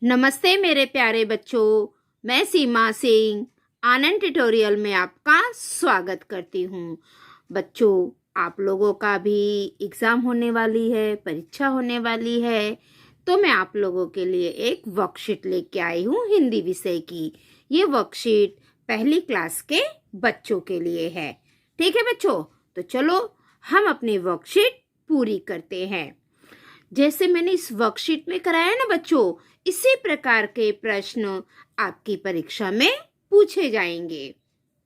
नमस्ते मेरे प्यारे बच्चों, मैं सीमा सिंह आनंद ट्यूटोरियल में आपका स्वागत करती हूँ। बच्चों, आप लोगों का भी एग्ज़ाम होने वाली है, परीक्षा होने वाली है, तो मैं आप लोगों के लिए एक वर्कशीट लेके आई हूँ हिंदी विषय की। ये वर्कशीट पहली क्लास के बच्चों के लिए है। ठीक है बच्चों, तो चलो हम अपनी वर्कशीट पूरी करते हैं। जैसे मैंने इस वर्कशीट में कराया ना बच्चों, इसी प्रकार के प्रश्न आपकी परीक्षा में पूछे जाएंगे।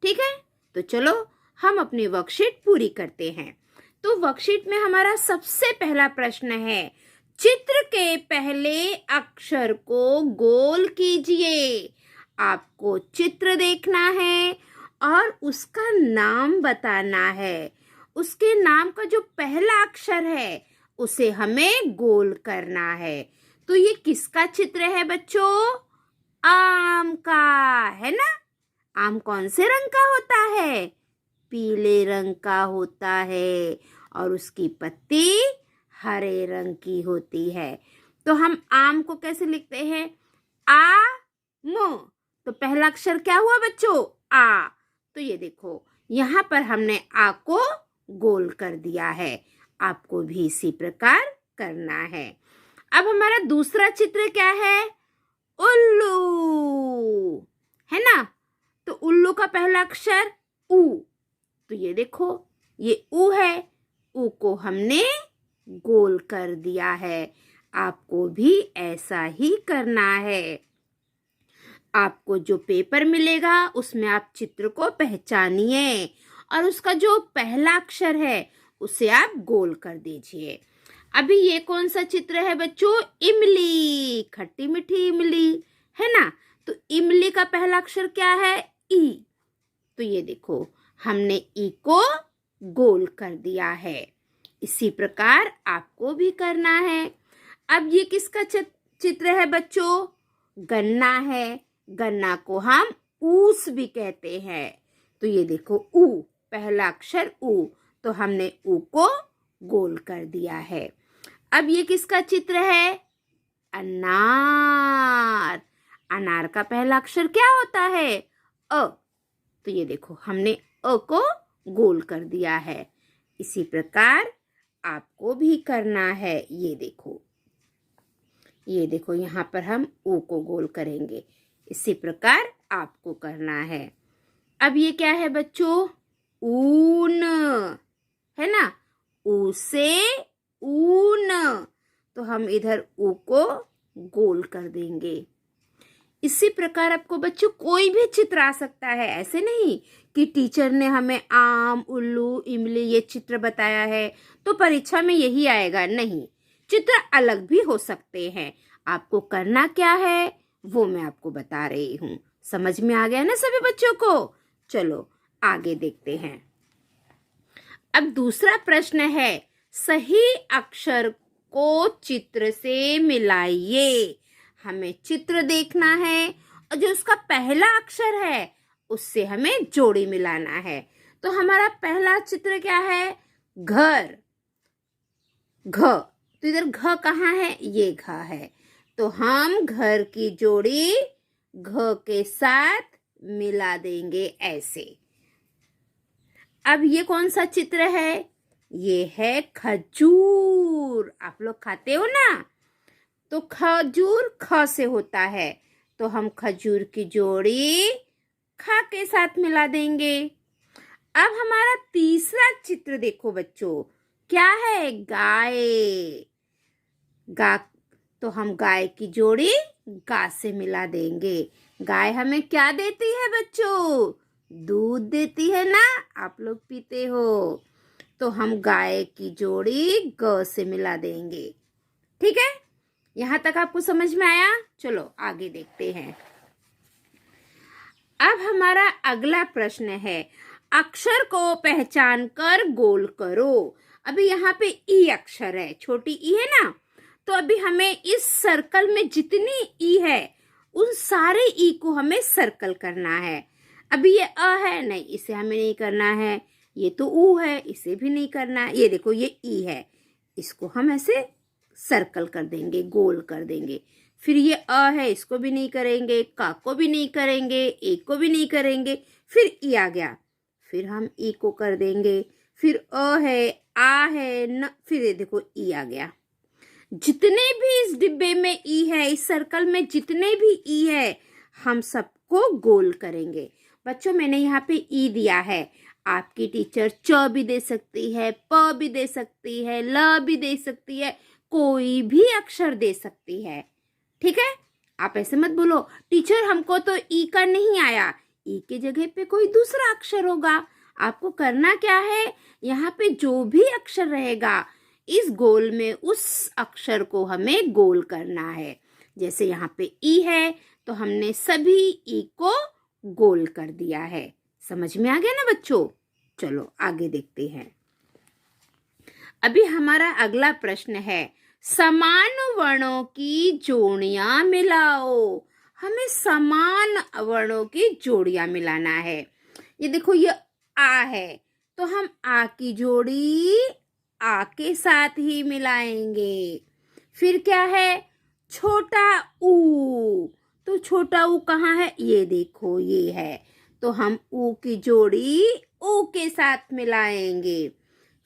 ठीक है, तो चलो हम अपनी वर्कशीट पूरी करते हैं। तो वर्कशीट में हमारा सबसे पहला प्रश्न है, चित्र के पहले अक्षर को गोल कीजिए। आपको चित्र देखना है और उसका नाम बताना है। उसके नाम का जो पहला अक्षर है उसे हमें गोल करना है। तो ये किसका चित्र है बच्चों? आम का, है ना। आम कौन से रंग का होता है? पीले रंग का होता है और उसकी पत्ती हरे रंग की होती है। तो हम आम को कैसे लिखते हैं? आ म। तो पहला अक्षर क्या हुआ बच्चों? आ। तो ये देखो, यहाँ पर हमने आ को गोल कर दिया है। आपको भी इसी प्रकार करना है। अब हमारा दूसरा चित्र क्या है? उल्लू, है ना। तो उल्लू का पहला अक्षर उ। तो ये देखो, ये उ है। उ को हमने गोल कर दिया है। आपको भी ऐसा ही करना है। आपको जो पेपर मिलेगा उसमें आप चित्र को पहचानिए और उसका जो पहला अक्षर है उसे आप गोल कर दीजिए। अभी ये कौन सा चित्र है बच्चों? इमली, खट्टी मीठी इमली, है ना। तो इमली का पहला अक्षर क्या है? ई। तो ये देखो, हमने ई को गोल कर दिया है। इसी प्रकार आपको भी करना है। अब ये किसका चित्र है बच्चों? गन्ना है। गन्ना को हम ऊस भी कहते हैं। तो ये देखो, ऊ, पहला अक्षर ऊ। तो हमने ऊ को गोल कर दिया है। अब ये किसका चित्र है? अनार। अनार का पहला अक्षर क्या होता है? अ। तो ये देखो, हमने अ को गोल कर दिया है। इसी प्रकार आपको भी करना है। ये देखो, ये देखो, यहाँ पर हम ऊ को गोल करेंगे। इसी प्रकार आपको करना है। अब ये क्या है बच्चों? ऊन, है ना। ऊ से ऊन। तो हम इधर ऊ को गोल कर देंगे। इसी प्रकार आपको बच्चों कोई भी चित्र आ सकता है। ऐसे नहीं कि टीचर ने हमें आम, उल्लू, इमली ये चित्र बताया है तो परीक्षा में यही आएगा। नहीं, चित्र अलग भी हो सकते हैं। आपको करना क्या है वो मैं आपको बता रही हूँ। समझ में आ गया ना सभी बच्चों को? चलो आगे देखते हैं। अब दूसरा प्रश्न है, सही अक्षर को चित्र से मिलाइए। हमें चित्र देखना है और जो उसका पहला अक्षर है उससे हमें जोड़ी मिलाना है। तो हमारा पहला चित्र क्या है? घर, घ। तो इधर घ कहाँ है? ये घ है। तो हम घर की जोड़ी घ के साथ मिला देंगे ऐसे। अब ये कौन सा चित्र है? ये है खजूर। आप लोग खाते हो ना। तो खजूर ख से होता है। तो हम खजूर की जोड़ी ख के साथ मिला देंगे। अब हमारा तीसरा चित्र देखो बच्चों, क्या है? गाय। गा। तो हम गाय की जोड़ी गा से मिला देंगे। गाय हमें क्या देती है बच्चों? दूध देती है ना। आप लोग पीते हो। तो हम गाय की जोड़ी ग से मिला देंगे। ठीक है, यहाँ तक आपको समझ में आया? चलो आगे देखते हैं। अब हमारा अगला प्रश्न है, अक्षर को पहचान कर गोल करो। अभी यहाँ पे ई अक्षर है, छोटी ई है ना। तो अभी हमें इस सर्कल में जितनी ई है उन सारे ई को हमें सर्कल करना है। अभी ये अ है, नहीं, इसे हमें नहीं करना है। ये तो ऊ है, इसे भी नहीं करना है। ये देखो, ये ई है, इसको हम ऐसे सर्कल कर देंगे, गोल कर देंगे। फिर ये अ है, इसको भी नहीं करेंगे, क को भी नहीं करेंगे, ए को भी नहीं करेंगे, फिर ई आ गया, फिर हम ई को कर देंगे, फिर अ है, आ है, न, फिर ये देखो ई आ गया। जितने भी इस डिब्बे में ई है, इस सर्कल में जितने भी ई है, हम सबको गोल करेंगे। बच्चों मैंने यहाँ पे ई दिया है, आपकी टीचर च भी दे सकती है, प भी दे सकती है, ल भी दे सकती है, कोई भी अक्षर दे सकती है। ठीक है, आप ऐसे मत बोलो टीचर हमको तो ई का नहीं आया, ई के जगह पे कोई दूसरा अक्षर होगा। आपको करना क्या है, यहाँ पे जो भी अक्षर रहेगा इस गोल में उस अक्षर को हमें गोल करना है। जैसे यहाँ पे ई है तो हमने सभी ई को गोल कर दिया है। समझ में आ गया ना बच्चों? चलो आगे देखते हैं। अभी हमारा अगला प्रश्न है, समान वर्णों की जोड़ियां मिलाओ। हमें समान वर्णों की जोड़ियां मिलाना है। ये देखो ये आ है तो हम आ की जोड़ी आ के साथ ही मिलाएंगे। फिर क्या है, छोटा ऊ, तो छोटा ऊ कहाँ है, ये देखो ये है, तो हम ऊ की जोड़ी ऊ के साथ मिलाएंगे।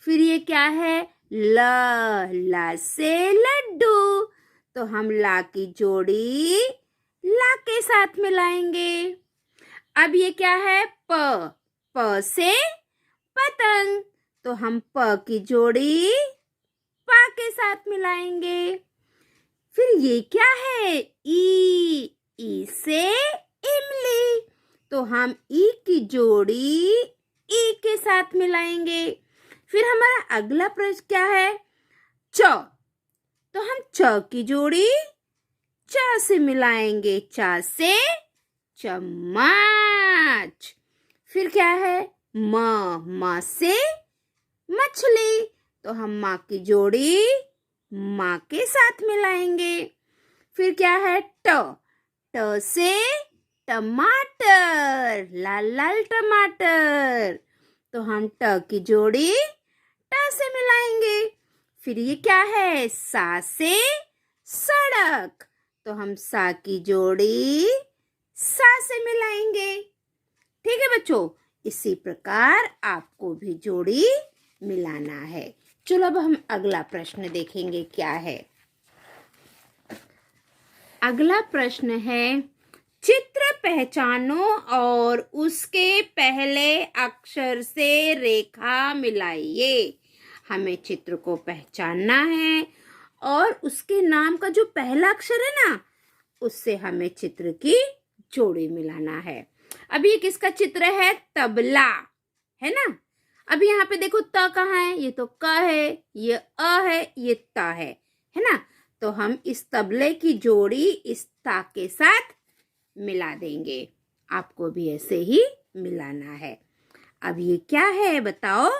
फिर ये क्या है, ला से लड्डू, तो हम ला की जोड़ी ला के साथ मिलाएंगे। अब ये क्या है, प से पतंग, तो हम प की जोड़ी पा के साथ मिलाएंगे। फिर ये क्या है, ई से इमली, तो हम ई की जोड़ी ई के साथ मिलाएंगे। फिर हमारा अगला प्रश्न क्या है, च, तो हम च की जोड़ी च से मिलाएंगे, च से चम्मच। फिर क्या है, म से मछली, तो हम माँ की जोड़ी माँ के साथ मिलाएंगे। फिर क्या है, ट से टमाटर, लाल लाल टमाटर, तो हम ट की जोड़ी ट से मिलाएंगे। फिर ये क्या है, सा से सड़क, तो हम सा की जोड़ी सा से मिलाएंगे। ठीक है बच्चों, इसी प्रकार आपको भी जोड़ी मिलाना है। चलो अब हम अगला प्रश्न देखेंगे क्या है। अगला प्रश्न है, चित्र पहचानो और उसके पहले अक्षर से रेखा मिलाइए। हमें चित्र को पहचानना है और उसके नाम का जो पहला अक्षर है ना, उससे हमें चित्र की जोड़ी मिलाना है। अभी ये किसका चित्र है, तबला है ना। अभी यहाँ पे देखो त कहाँ है, ये तो क है, ये अ है, ये त है ना। तो हम इस तबले की जोड़ी इस ता के साथ मिला देंगे। आपको भी ऐसे ही मिलाना है। अब ये क्या है बताओ,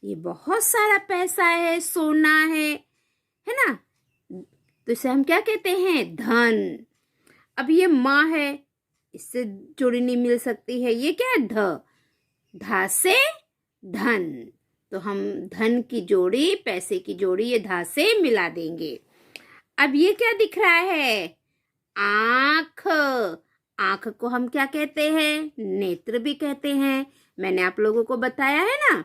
ये बहुत सारा पैसा है, सोना है ना। तो इसे हम क्या कहते हैं, धन। अब ये माँ है, इससे जोड़ी नहीं मिल सकती है, ये क्या है, धा से धन, तो हम धन की जोड़ी, पैसे की जोड़ी ये धा से मिला देंगे। अब ये क्या दिख रहा है, आँख। आँख को हम क्या कहते हैं, नेत्र भी कहते हैं। मैंने आप लोगों को बताया है ना।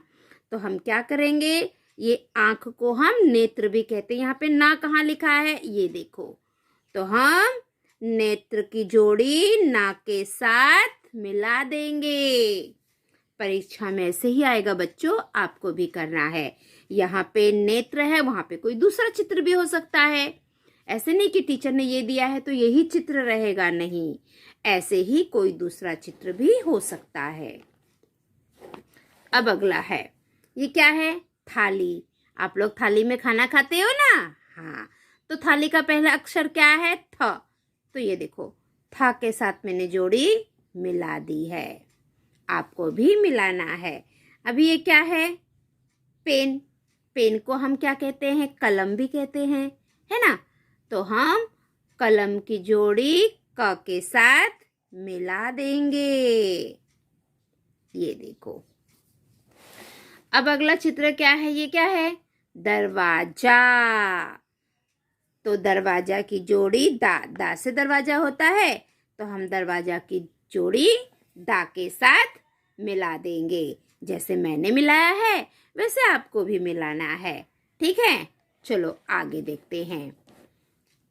तो हम क्या करेंगे, ये आँख को हम नेत्र भी कहते हैं। यहाँ पे ना कहाँ लिखा है, ये देखो, तो हम नेत्र की जोड़ी ना के साथ मिला देंगे। परीक्षा में ऐसे ही आएगा बच्चों, आपको भी करना है। यहाँ पे नेत्र है, वहां पे कोई दूसरा चित्र भी हो सकता है। ऐसे नहीं कि टीचर ने ये दिया है तो यही चित्र रहेगा, नहीं, ऐसे ही कोई दूसरा चित्र भी हो सकता है। अब अगला है, ये क्या है, थाली। आप लोग थाली में खाना खाते हो ना, हाँ, तो थाली का पहला अक्षर क्या है, थ, तो ये देखो था के साथ मैंने जोड़ी मिला दी है। आपको भी मिलाना है। अभी ये क्या है, पेन। पेन को हम क्या कहते हैं, कलम भी कहते हैं, है ना। तो हम कलम की जोड़ी क के साथ मिला देंगे। ये देखो। अब अगला चित्र क्या है, ये क्या है, दरवाजा। तो दरवाजा की जोड़ी दा, दा से दरवाजा होता है, तो हम दरवाजा की जोड़ी दा के साथ मिला देंगे। जैसे मैंने मिलाया है वैसे आपको भी मिलाना है, ठीक है। चलो आगे देखते हैं।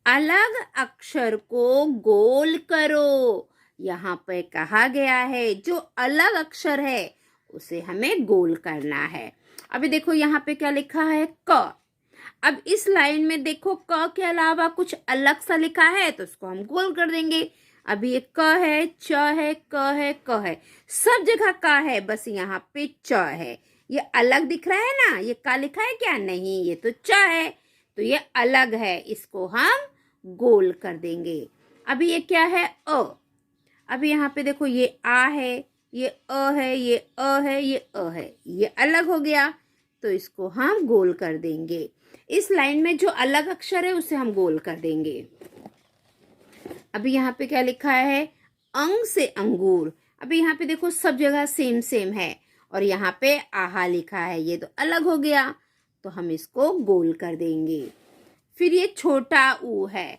अलग अक्षर को गोल करो। यहाँ पे कहा गया है जो अलग अक्षर है उसे हमें गोल करना है। अभी देखो यहाँ पे क्या लिखा है, क। अब इस लाइन में देखो क के अलावा कुछ अलग सा लिखा है तो उसको हम गोल कर देंगे। अभी ये क है, च है, क है, क है, सब जगह क है, बस यहाँ पे च है। ये अलग दिख रहा है ना, ये क लिखा है क्या, नहीं, ये तो च है, तो ये अलग है, इसको हम गोल कर देंगे। अभी ये क्या है, अ। अभी यहाँ पे देखो ये आ है, ये अ है, ये अ है, ये अ है, ये अलग हो गया, तो इसको हम गोल कर देंगे। इस लाइन में जो अलग अक्षर है उसे हम गोल कर देंगे। अभी यहाँ पे क्या लिखा है, अंग से अंगूर। अभी यहाँ पे देखो सब जगह सेम सेम है और यहाँ पे आहा लिखा है, ये तो अलग हो गया, तो हम इसको गोल कर देंगे। फिर ये छोटा ऊ है,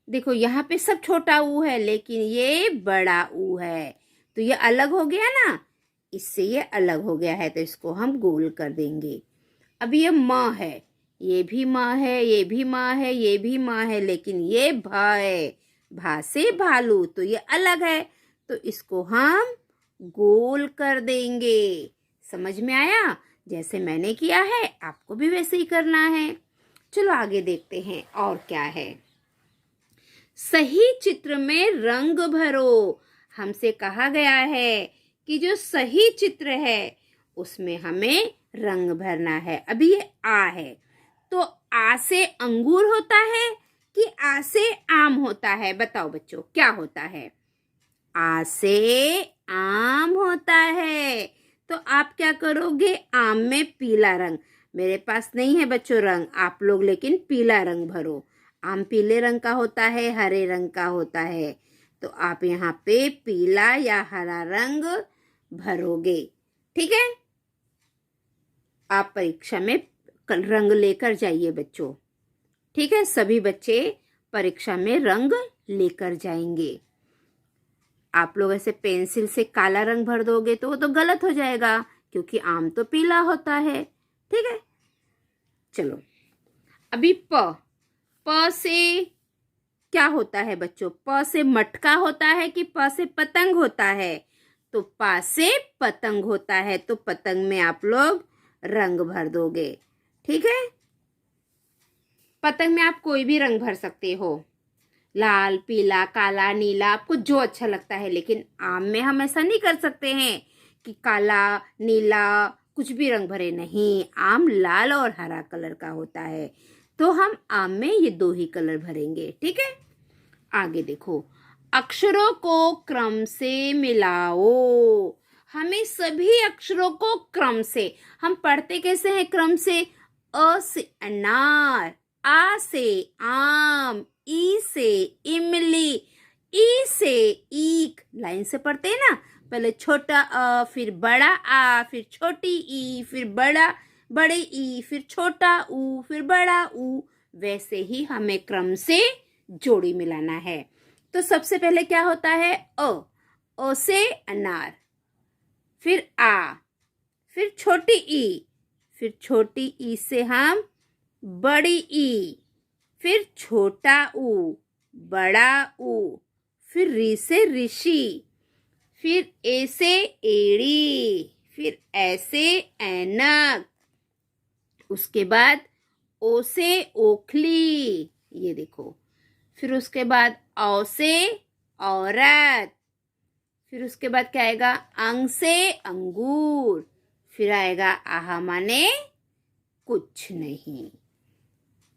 देखो यहाँ पे सब छोटा ऊ है लेकिन ये बड़ा ऊ है, तो ये अलग हो गया ना, इससे ये अलग हो गया है, तो इसको हम गोल कर देंगे। अभी ये म है, ये भी म है, ये भी म है, ये भी म है, लेकिन ये भ है, भा से भालू, तो ये अलग है, तो इसको हम गोल कर देंगे। समझ में आया? जैसे मैंने किया है आपको भी वैसे ही करना है। चलो आगे देखते हैं और क्या है। सही चित्र में रंग भरो। हमसे कहा गया है कि जो सही चित्र है उसमें हमें रंग भरना है। अभी ये आ है, तो आ से अंगूर होता है कि आ से आम होता है? बताओ बच्चों, क्या होता है? आ से आम होता है, तो आप क्या करोगे, आम में पीला रंग, मेरे पास नहीं है बच्चों रंग, आप लोग लेकिन पीला रंग भरो। आम पीले रंग का होता है, हरे रंग का होता है, तो आप यहाँ पे पीला या हरा रंग भरोगे, ठीक है। आप परीक्षा में रंग लेकर जाइए बच्चों, ठीक है। सभी बच्चे परीक्षा में रंग लेकर जाएंगे। आप लोग ऐसे पेंसिल से काला रंग भर दोगे तो वो तो गलत हो जाएगा, क्योंकि आम तो पीला होता है, ठीक है। चलो अभी प से क्या होता है बच्चों? प से मटका होता है कि प से पतंग होता है? तो प से पतंग होता है, तो पतंग में आप लोग रंग भर दोगे, ठीक है। पतंग में आप कोई भी रंग भर सकते हो, लाल, पीला, काला, नीला, आपको जो अच्छा लगता है, लेकिन आम में हम ऐसा नहीं कर सकते हैं कि काला, नीला कुछ भी रंग भरे, नहीं, आम लाल और हरा कलर का होता है, तो हम आम में ये दो ही कलर भरेंगे, ठीक है। आगे देखो, अक्षरों को क्रम से मिलाओ। हमें सभी अक्षरों को क्रम से, हम पढ़ते कैसे हैं क्रम से? अ से अनार, आ से आम, ई से इमली, ई से ईख, लाइन से पढ़ते हैं ना, पहले छोटा अ, फिर बड़ा आ, फिर छोटी ई, फिर बड़े ई, फिर छोटा ऊ, फिर बड़ा ऊ, वैसे ही हमें क्रम से जोड़ी मिलाना है। तो सबसे पहले क्या होता है, अ से अनार, फिर आ, फिर छोटी ई, फिर छोटी ई से हम बड़ी ई, फिर छोटा ऊ, बड़ा ऊ, फिर री से ऋषि, फिर ए से एड़ी, फिर ऐ से ऐनक, उसके बाद ओ से ओखली, ये देखो, फिर उसके बाद औ से औरत, फिर उसके बाद क्या आएगा, अंग से अंगूर, फिर आएगा आहा माने कुछ नहीं।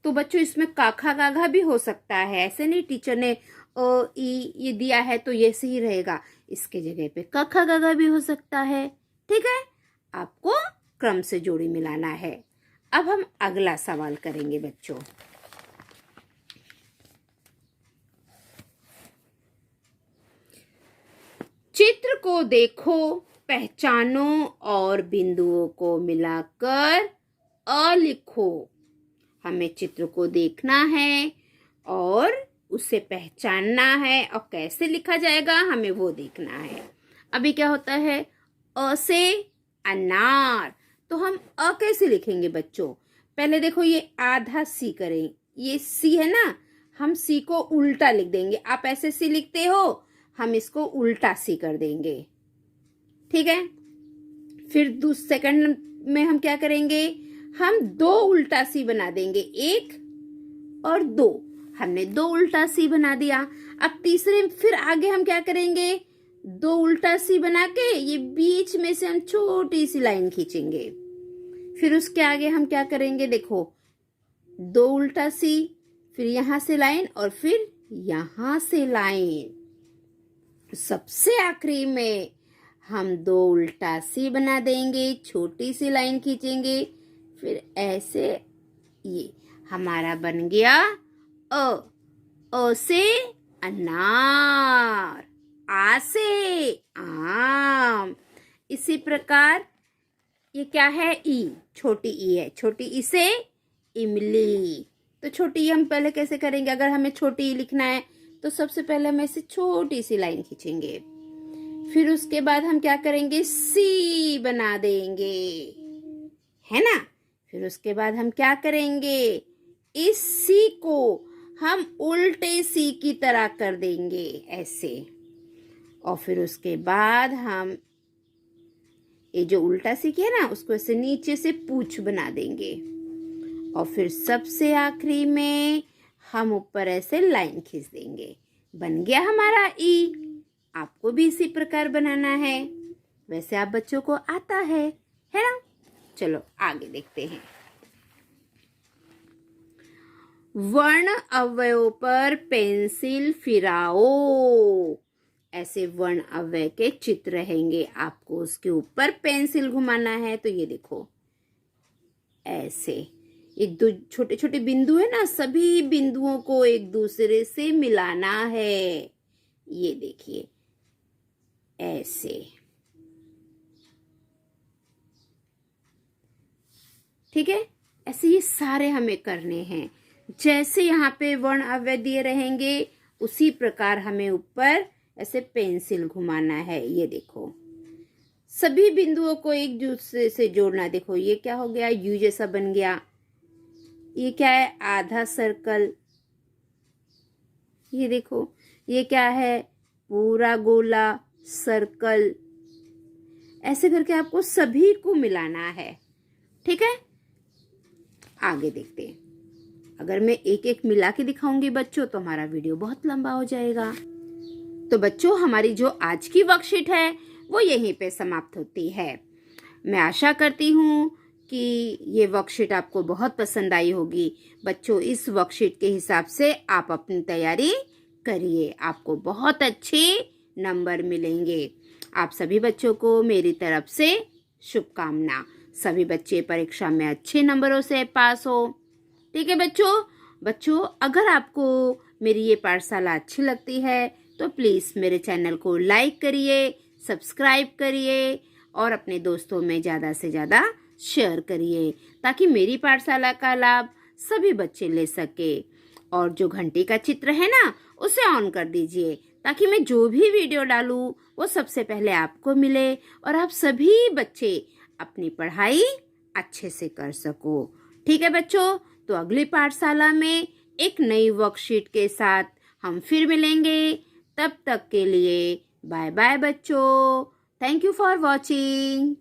तो बच्चों इसमें काखा गाघा भी हो सकता है, ऐसे नहीं टीचर ने अ ई ये दिया है तो ये सही रहेगा, इसके जगह पे काखा गाघा भी हो सकता है, ठीक है। आपको क्रम से जोड़ी मिलाना है। अब हम अगला सवाल करेंगे बच्चों। चित्र को देखो, पहचानो और बिंदुओं को मिलाकर अ लिखो। हमें चित्र को देखना है और उसे पहचानना है और कैसे लिखा जाएगा हमें वो देखना है। अभी क्या होता है, अ से अनार, तो हम अ कैसे लिखेंगे बच्चों? पहले देखो ये आधा सी करें, ये सी है ना, हम सी को उल्टा लिख देंगे। आप ऐसे सी लिखते हो, हम इसको उल्टा सी कर देंगे, ठीक है। फिर सेकंड में हम क्या करेंगे, हम दो उल्टा सी बना देंगे, एक और दो, हमने दो उल्टा सी बना दिया। अब तीसरे फिर आगे हम क्या करेंगे, दो उल्टा सी बना के ये बीच में से हम छोटी सी लाइन खींचेंगे। फिर उसके आगे हम क्या करेंगे, देखो दो उल्टा सी, फिर यहां से लाइन और फिर यहां से लाइन। सबसे आखिरी में हम दो उल्टा सी बना देंगे, छोटी सी लाइन खींचेंगे, फिर ऐसे ये हमारा बन गया अ से अनार, आ से आम। इसी प्रकार ये क्या है, ई, छोटी ई है, छोटी ई से इमली। तो छोटी ई हम पहले कैसे करेंगे, अगर हमें छोटी ई लिखना है तो सबसे पहले हम ऐसे छोटी सी लाइन खींचेंगे, फिर उसके बाद हम क्या करेंगे, सी बना देंगे, है ना। फिर उसके बाद हम क्या करेंगे, इस सी को हम उल्टे सी की तरह कर देंगे ऐसे, और फिर उसके बाद हम ये जो उल्टा सी किया ना उसको ऐसे नीचे से पूंछ बना देंगे, और फिर सबसे आखिरी में हम ऊपर ऐसे लाइन खींच देंगे। बन गया हमारा ई। आपको भी इसी प्रकार बनाना है, वैसे आप बच्चों को आता है ना। चलो आगे देखते हैं। वर्ण अवयवों पर पेंसिल फिराओ। ऐसे वर्ण अवयव के चित्र रहेंगे, आपको उसके ऊपर पेंसिल घुमाना है। तो ये देखो ऐसे एक दो छोटे छोटे बिंदु है ना, सभी बिंदुओं को एक दूसरे से मिलाना है। ये देखिए ऐसे, ठीक है। ऐसे ये सारे हमें करने हैं। जैसे यहाँ पे वर्ण अवयव दिए रहेंगे उसी प्रकार हमें ऊपर ऐसे पेंसिल घुमाना है। ये देखो सभी बिंदुओं को एक दूसरे से जोड़ना। देखो ये क्या हो गया, यू जैसा बन गया। ये क्या है, आधा सर्कल। ये देखो ये क्या है, पूरा गोला सर्कल। ऐसे करके आपको सभी को मिलाना है, ठीक है। आगे देखते हैं। अगर मैं एक एक मिला के दिखाऊंगी बच्चों तो हमारा वीडियो बहुत लंबा हो जाएगा। तो बच्चों हमारी जो आज की वर्कशीट है वो यहीं पे समाप्त होती है। मैं आशा करती हूँ कि ये वर्कशीट आपको बहुत पसंद आई होगी। बच्चों इस वर्कशीट के हिसाब से आप अपनी तैयारी करिए, आपको बहुत अच्छे नंबर मिलेंगे। आप सभी बच्चों को मेरी तरफ से शुभकामना। सभी बच्चे परीक्षा में अच्छे नंबरों से पास हो, ठीक है बच्चों अगर आपको मेरी ये पाठशाला अच्छी लगती है तो प्लीज़ मेरे चैनल को लाइक करिए, सब्सक्राइब करिए और अपने दोस्तों में ज़्यादा से ज़्यादा शेयर करिए, ताकि मेरी पाठशाला का लाभ सभी बच्चे ले सके। और जो घंटी का चित्र है ना उसे ऑन कर दीजिए, ताकि मैं जो भी वीडियो डालूं वो सबसे पहले आपको मिले और आप सभी बच्चे अपनी पढ़ाई अच्छे से कर सको। ठीक है बच्चों, तो अगली पाठशाला में एक नई वर्कशीट के साथ हम फिर मिलेंगे। तब तक के लिए बाय बाय बच्चों। Thank you for watching.